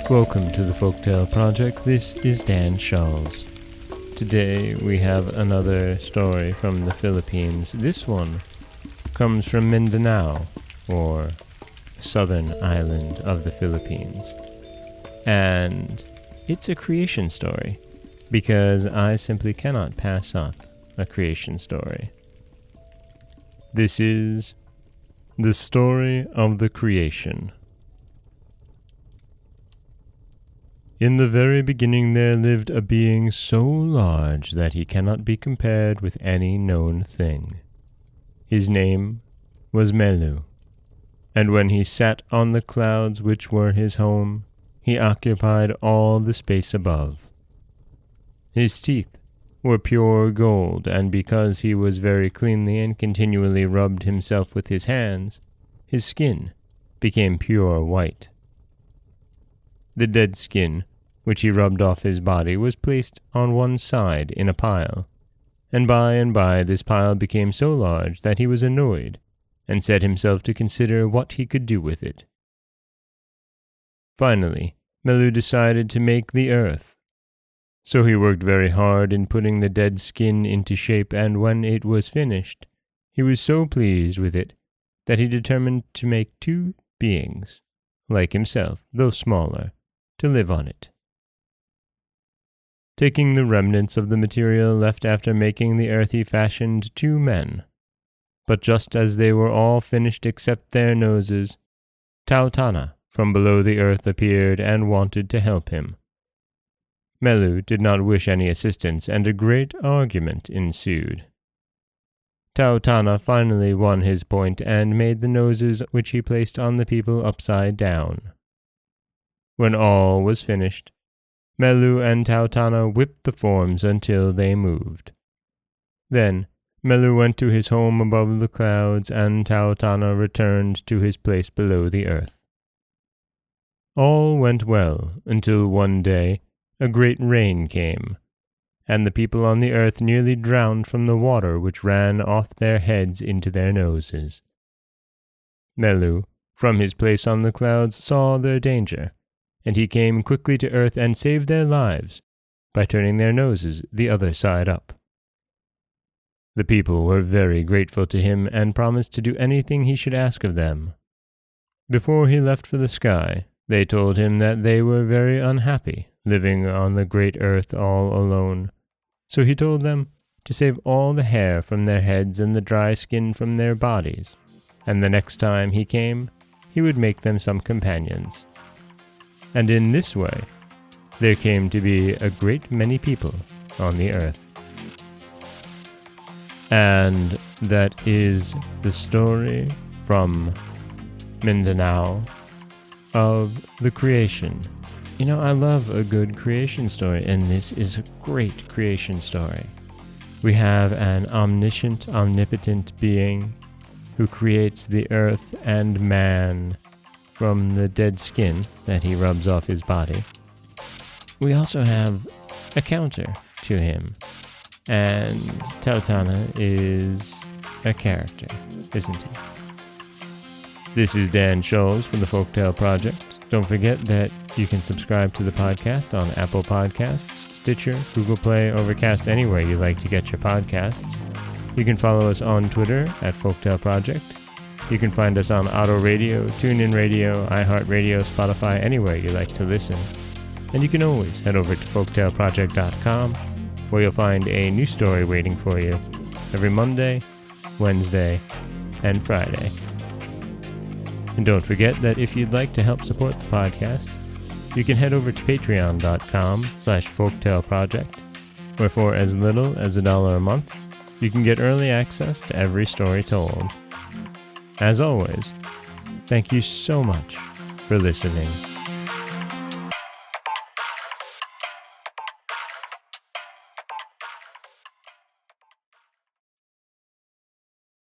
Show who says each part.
Speaker 1: Welcome to the Folktale Project. This is Dan Charles. Today we have another story from the Philippines. This one comes from Mindanao, or southern island of the Philippines. And it's a creation story, because I simply cannot pass up a creation story. This is the story of the creation. In the very beginning there lived a being so large that he cannot be compared with any known thing. His name was Melu, and when he sat on the clouds which were his home, he occupied all the space above. His teeth were pure gold, and because he was very cleanly and continually rubbed himself with his hands, his skin became pure white. The dead skin, which he rubbed off his body, was placed on one side in a pile, and by this pile became so large that he was annoyed, and set himself to consider what he could do with it. Finally, Melu decided to make the earth. So he worked very hard in putting the dead skin into shape, and when it was finished, he was so pleased with it that he determined to make two beings, like himself, though smaller, to live on it. Taking the remnants of the material left after making the earth, he fashioned two men. But just as they were all finished except their noses, Tautana from below the earth appeared and wanted to help him. Melu did not wish any assistance, and a great argument ensued. Tautana finally won his point and made the noses which he placed on the people upside down. When all was finished, Melu and Tautana whipped the forms until they moved. Then Melu went to his home above the clouds, and Tautana returned to his place below the earth. All went well until one day a great rain came, and the people on the earth nearly drowned from the water which ran off their heads into their noses. Melu, from his place on the clouds, saw their danger, and he came quickly to earth and saved their lives by turning their noses the other side up. The people were very grateful to him and promised to do anything he should ask of them. Before he left for the sky, they told him that they were very unhappy, living on the great earth all alone. So he told them to save all the hair from their heads and the dry skin from their bodies, and the next time he came, he would make them some companions. And in this way, there came to be a great many people on the earth. And that is the story from Mindanao of the creation. You know, I love a good creation story, and this is a great creation story. We have an omniscient, omnipotent being who creates the earth and man from the dead skin that he rubs off his body. We also have a counter to him, and Tautana is a character, isn't he? This is Dan Scholes from the Folktale Project. Don't forget that you can subscribe to the podcast on Apple Podcasts, Stitcher, Google Play, Overcast, anywhere you like to get your podcasts. You can follow us on Twitter at Folktale Project. You can find us on Auto Radio, TuneIn Radio, iHeartRadio, Spotify, anywhere you like to listen. And you can always head over to folktaleproject.com, where you'll find a new story waiting for you every Monday, Wednesday, and Friday. And don't forget that if you'd like to help support the podcast, you can head over to patreon.com/folktaleproject, where for as little as $1 a month, you can get early access to every story told. As always, thank you so much for listening.